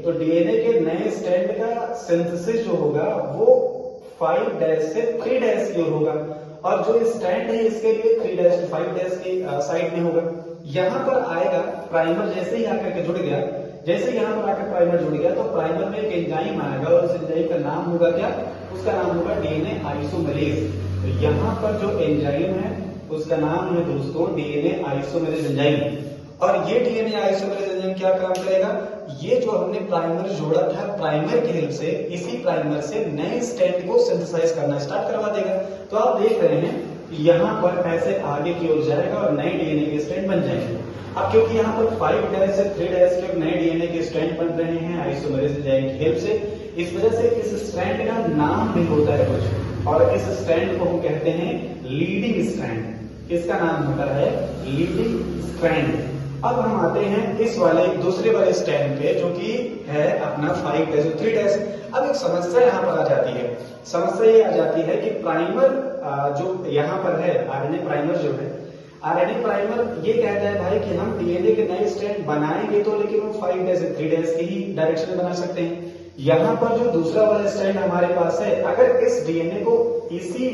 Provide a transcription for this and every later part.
तो डीएनए के नए स्ट्रैंड का सिंथेसिस जो होगा वो 5' से 3' की ओर होगा, और जो स्ट्रैंड है इसके लिए 3' to 5' की साइड में होगा। यहां पर आएगा प्राइमर, जैसे ही आकर के जुड़ गया, जैसे यहां पर आकर प्राइमर जुड़ गया तो प्राइमर में एक एंजाइम आएगा और उस एंजाइम का नाम होगा क्या, उसका नाम होगा डीएनए आइसोमेरेज। तो यहां पर जो एंजाइम है उसका नाम है दोस्तों डीएनए आइसोमेरेज एंजाइम। और ये डीएनए आइसोमेरेज एंजाइम क्या काम करेगा, ये जो हमने प्राइमर जोड़ा था प्राइमर की हेल्प से, इसी प्राइमर से नए स्ट्रैंड को सिंथेसाइज करना स्टार्ट करवा देगा। तो आप देख रहे हैं यहाँ पर ऐसे आगे की ओर जाएगा और नए डीएनए के स्ट्रैंड बन जाएंगे। अब क्योंकि यहाँ पर 5' से 3' के नए डीएनए के स्ट्रैंड बन रहे हैं आइसोमेरेज एंजाइम की हेल्प से, इस वजह से इस स्ट्रैंड का नाम भी होता है कुछ, और इस स्ट्रैंड को हम कहते हैं लीडिंग स्ट्रैंड। इसका नाम होता है लीडिंग स्ट्रैंड। अब हम आते हैं इस वाले दूसरे वाले स्ट्रैंड पे जो कि है अपना 5' 3'। अब एक समस्या यहाँ पर आ जाती है। समस्या ये आ जाती है कि प्राइमर जो यहाँ पर है आरएनए प्राइमर जो है, आरएनए प्राइमर ये कहता है भाई कि हम डीएनए के नए स्ट्रैंड बनाएंगे तो, लेकिन वो 5' से 3' की ही डायरेक्शन में बना सकते हैं। यहाँ पर जो दूसरा वाला स्ट्रैंड हमारे पास है, अगर इस डीएनए को इसी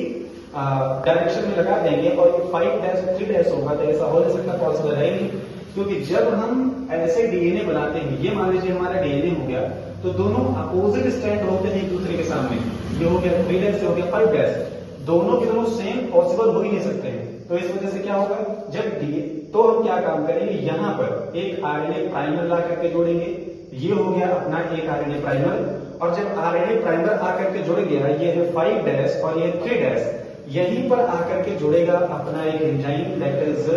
डायरेक्शन में लगा देंगे और ये 5' से 3' होगा तो ऐसा हो नहीं सकता, पॉसिबल है नहीं। क्योंकि जब हम ऐसे डीएनए बनाते हैं, ये मान लीजिए हमारा डीएनए हो गया, तो दोनों अपोजिट स्ट्रैंड होते हैं एक दूसरे के सामने। ये हो गया 3' से हो गया 5', दोनों के दोनों सेम पॉसिबल हो ही नहीं सकते हैं। तो इस वजह से क्या होगा, जब तो हम क्या काम करेंगे, यहाँ पर एक आरएनए प्राइमर ला करके जोड़ेंगे। ये हो गया अपना एक आरएनए प्राइमर, और जब आरएनए प्राइमर आकर के जुड़ गया, ये है 5' और ये 3', यहीं पर आकर के जुड़ेगा अपना एक enzyme that is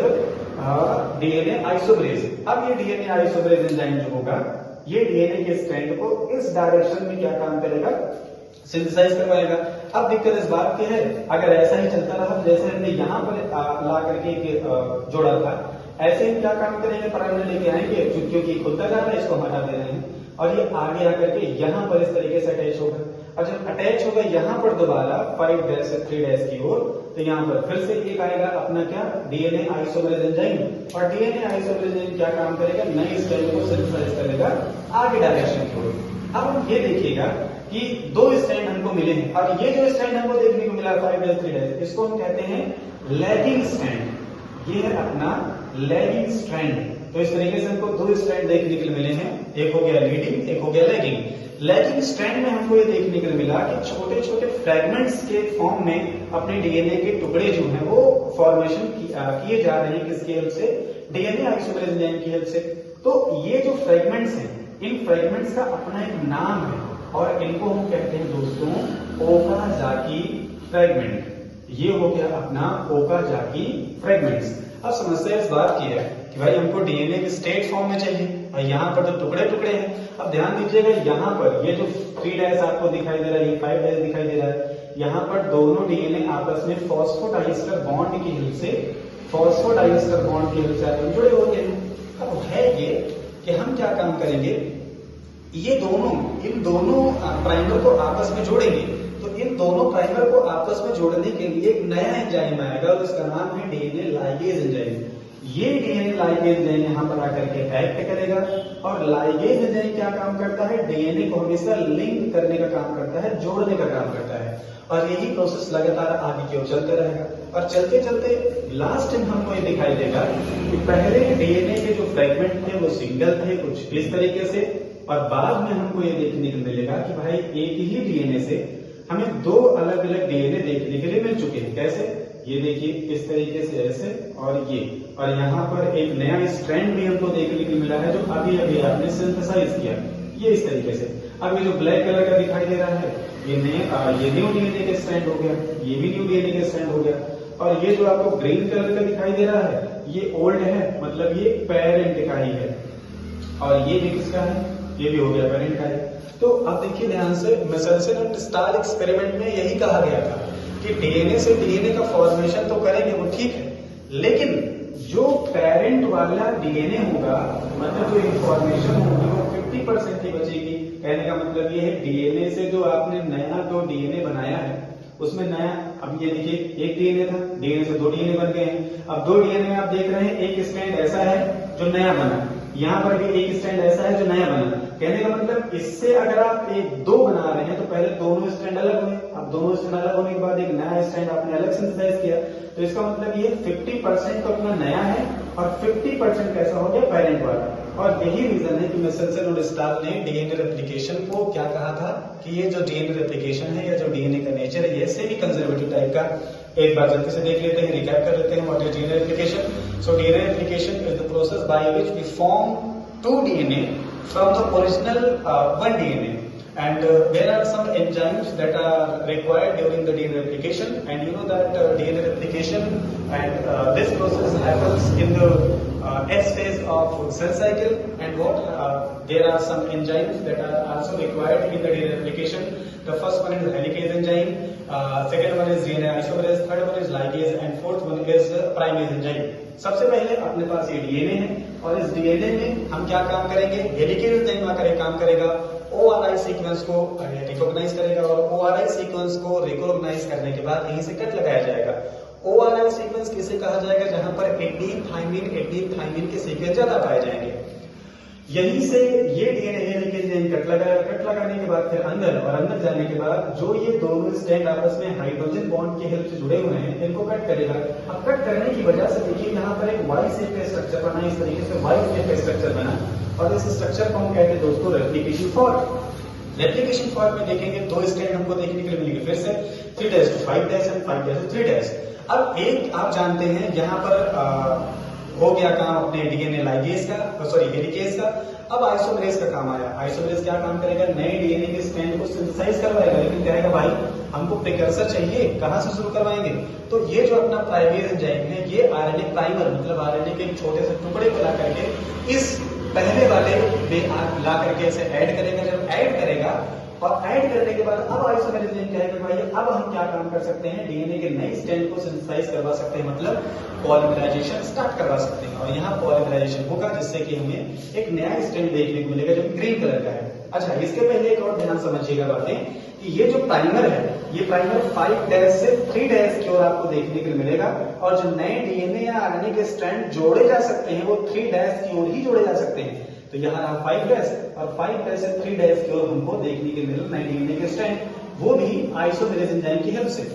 DNA isomerase. अब ये डीएनए आइसोमेरेज एंजाइम जो होगा, ये डीएनए के स्ट्रैंड को इस डायरेक्शन में क्या काम करेगा, सिंथेसाइज करवाएगा। अब दिक्कत इस बात की है, अगर ऐसा ही चलता रहा जैसे हमने यहाँ पर ला करके जोड़ा था, ऐसे ही क्या काम करेंगे, प्राइमर लेके आएंगे क्योंकि खुलता जा रहा है, इसको हटा दे रहे हैं, और ये आगे आकर के यहाँ पर इस तरीके से अटैच होगा। और जब अटैच होगा यहाँ पर दोबारा 5' से 3' की ओर, तो यहाँ पर फिर से एक आएगा अपना क्या, डीएनए आइसोमेरेज एंजाइम। और डीएनए आइसोमेरेज एंजाइम क्या काम करेगा, नए स्ट्रैंड को सिंथेसाइज करेगा आगे डायरेक्शन की ओर। अब ये देखिएगा कि दो स्ट्रैंड हमको मिले हैं, और ये जो स्ट्रैंड हमको देखने को मिला 5' 3', इसको हम कहते हैं लैगिंग स्ट्रैंड। ये है अपना लैगिंग स्ट्रैंड। तो इस तरीके से हमको दो स्ट्रैंड देखने के लिए मिले हैं, एक हो गया लीडिंग, एक हो गया लैगिंग। लैगिंग स्ट्रैंड में हमको ये देखने को मिला कि छोटे छोटे फ्रैगमेंट्स के फॉर्म में अपने डीएनए के टुकड़े जो हैं वो फॉर्मेशन किए जा रहे हैं, किसकी हेल्प से, डीएनए आइसोमेरेज एंजाइम की हेल्प से। तो ये जो फ्रैगमेंट्स हैं, इन फ्रैगमेंट्स का अपना एक नाम है, और इनको हम कहते हैं दोस्तों ओकाजाकी फ्रैगमेंट। ये हो गया अपना ओकाजाकी फ्रैगमेंट्स। अब समस्या इस बात की है कि भाई हमको डीएनए के स्टेट फॉर्म में चाहिए, और यहाँ पर तो टुकड़े टुकड़े हैं। अब ध्यान दीजिएगा, यहाँ पर ये जो 3' आपको दिखाई दे रहा है, ये 5' दिखाई दे रहा है, यहाँ पर दोनों डीएनए आपस में फॉस्फोडाइस्टर बॉन्ड की हेल्प से, फॉस्फोडाइस्टर बॉन्ड की हेल्प से आपस में जुड़े होते हैं। अब है ये कि हम क्या काम करेंगे, ये दोनों, इन दोनों प्राइमर को आपस में जोड़ेंगे। तो इन दोनों प्राइमर को आपस में जोड़ने के लिए एक नया एंजाइम आएगा, और उसका नाम है डीएनए लाइगेज एंजाइम। ये डीएनए लाइगेज एंजाइम यहाँ पर आकर के एक्ट करेगा, और लाइगेज एंजाइम क्या काम करता है, डीएनए को हमेशा लिंक करने का काम करता है, जोड़ने का काम करता है। और यही प्रोसेस लगातार आगे की ओर चलता रहेगा, और चलते चलते लास्ट में हमको ये दिखाई देगा कि पहले डीएनए के जो फ्रैगमेंट थे वो सिंगल थे कुछ इस तरीके से, और बाद में हमको ये देखने को मिलेगा कि भाई एक ही डीएनए से हमें दो अलग अलग डीएनए देखने के लिए मिल चुके हैं। कैसे, ये देखिए इस तरीके से ऐसे, और ये, और यहाँ पर एक नया स्ट्रैंड भी हमको देखने को मिला है जो अभी अभी आपने सिंथेसाइज किया, ये इस तरीके से। अब ये जो ब्लैक कलर का दिखाई दे रहा है, ये न्यू डीएनए का स्ट्रैंड हो गया, ये भी न्यू डीएनए का स्ट्रैंड हो गया, और ये जो आपको ग्रीन कलर का दिखाई दे रहा है, ये ओल्ड है, मतलब ये पेरेंट का ही है, और ये भी किसका है, ये भी हो गया पेरेंट का है। तो अब देखिए ध्यान से, मेसेल्सन एंड स्टार एक्सपेरिमेंट में यही कहा गया था कि डीएनए से डीएनए का फॉर्मेशन तो करेंगे वो ठीक है, लेकिन जो पेरेंट वाला डीएनए होगा, मतलब जो इंफॉर्मेशन होगी वो 50% ही बचेगी। कहने का मतलब ये है डीएनए से जो आपने नया जो डीएनए बनाया है उसमें नया, अब ये देखिए एक डीएनए था, डीएनए से दो डीएनए बन गए हैं। अब दो डीएनए में आप देख रहे हैं एक स्ट्रैंड ऐसा है जो नया बना, यहाँ पर भी एक स्ट्रैंड ऐसा है जो नया बना। कहने का मतलब इससे अगर आप एक दो बना रहे हैं तो पहले दोनों स्टैंड अलग हुए, अब दोनों स्टैंड अलग होने के बाद एक नया स्टैंड आपने अलग सिंथेसाइज किया, तो इसका मतलब ये 50% तो अपना नया है और 50% कैसा हो गया पेरेंट वाला। और यही रीजन है कि मिचेल्सन और स्टार्क ने डीएनए रेप्लिकेशन को क्या कहा था कि ये जो डीएनए रेप्लिकेशन है या जो डीएनए का नेचर है ये सेमी कंजर्वेटिव टाइप का। एक बार जल्दी से देख लेते हैं, रिकैप कर लेते हैं what is DNA replication. So DNA replication is the process by which we form two DNA from the original one DNA, and there are some enzymes that are required during the DNA replication, and you know that DNA replication and this process happens in the S phase of cell cycle, and there are some enzymes that are also required in the DNA replication. The first one is helicase enzyme, second one is DNA isomerase, third one is ligase, and fourth one is primase enzyme. सबसे पहले अपने पास ये DNA है और इस DNA में हम क्या काम करेंगे, हेलिकेज एंजाइम आकर काम करेगा, ओआरआई सीक्वेंस को रिकॉग्नाइज करेगा और ओआरआई सीक्वेंस को रिकॉग्नाइज करने के बाद यहीं से कट लगाया जाएगा। ओआरआई सीक्वेंस किसे कहा जाएगा, जहां पर एडेनिन थाइमिन के सीक्वेंस ज्यादा पाए जाएंगे। यहीं से ये डीएनए हेलिकेज कट लगाने के बाद फिर अंदर जाने के बाद जो ये दोनों स्टैंड आपस में हाइड्रोजन बॉन्ड की हेल्प से जुड़े हुए हैं इनको कट करेगा। अब कट करने की वजह से देखिए यहाँ पर एक वाई शेप का स्ट्रक्चर बना, इस तरीके से वाई शेप का स्ट्रक्चर बना और इस स्ट्रक्चर को हम कहते हैं दोस्तों रेप्लिकेशन फॉर्म। रेप्लिकेशन फॉर्म में देखेंगे दो स्टैंड हमको देखने के लिए मिलेंगे, फिर से 3' to 5' एंड 5' to 3'। अब एक आप जानते हैं यहाँ पर हो गया काम अपने डीएनए लाइगेज का, सॉरी हेलिकेज का। अब आइसोमरेज का काम आया। आइसोमरेज क्या काम करेगा, नए डीएनए के स्ट्रैंड को सिंथेसाइज करवाएगा, लेकिन कहेगा भाई हमको प्रिकर्सर चाहिए, कहां से शुरू करवाएंगे। तो ये जो अपना प्राइमेज एंजाइम है ये आरएनए प्राइमर मतलब आरएनए के एक छोटे से टुकड़े को ला करके इस पहले वाले में ला करके इसे ऐड करेगा। जब ऐड करेगा और ऐड करने के बाद अब आइसोमेरेज कहेगा भाई अब हम क्या काम कर सकते हैं, डीएनए के नए स्ट्रैंड को सिंथेसाइज करवा सकते हैं, मतलब पॉलीमराइजेशन स्टार्ट करवा सकते हैं। और यहाँ पॉलीमराइजेशन होगा जिससे कि हमें एक नया स्ट्रैंड देखने को मिलेगा जो ग्रीन कलर का है। अच्छा, इसके पहले एक और ध्यान समझिएगा बातें कि ये जो प्राइमर है ये प्राइमर 5' से 3' की ओर आपको देखने को मिलेगा और जो नए डीएनए या आरएनए के स्ट्रैंड जोड़े जा सकते हैं वो 3' की ओर ही जोड़े जा सकते हैं। तो यहाँ रहा 5' और 5' से 3' की ओर हमको देखने के मिले नए डीएनए के स्ट्रैंड, वो भी आइसोमेरेज एंजाइम की हेल्प से।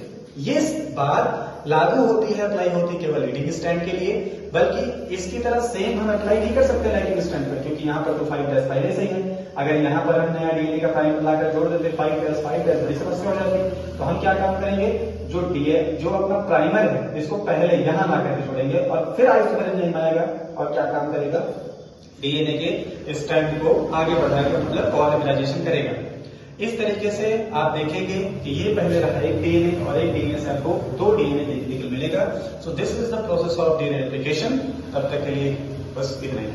ये बात लागू होती है, अप्लाई होती है केवल लीडिंग स्ट्रैंड के लिए, बल्कि इसकी तरह सेम हम अप्लाई नहीं कर सकते लैगिंग स्ट्रैंड पर, क्योंकि यहाँ पर तो 5' पहले से ही है। अगर यहाँ पर हम नया डीएनए का प्राइमर लाकर जोड़ देते 5' बड़ी समस्या हो जाती। तो हम क्या काम करेंगे, जो अपना प्राइमर है इसको पहले यहाँ ला करके जोड़ेंगे और फिर आइसोमेरेज एंजाइम आएगा और क्या काम करेगा, डीएनए के स्ट्रैंड को आगे बढ़ाएगा, मतलब पॉलीमराइजेशन करेगा। इस तरीके से आप देखेंगे कि ये पहले रहा एक डीएनए और एक डीएनए से आपको दो डीएनए देखने को मिलेगा। So this is the process of DNA replication. तब तक के लिए बस इतना ही।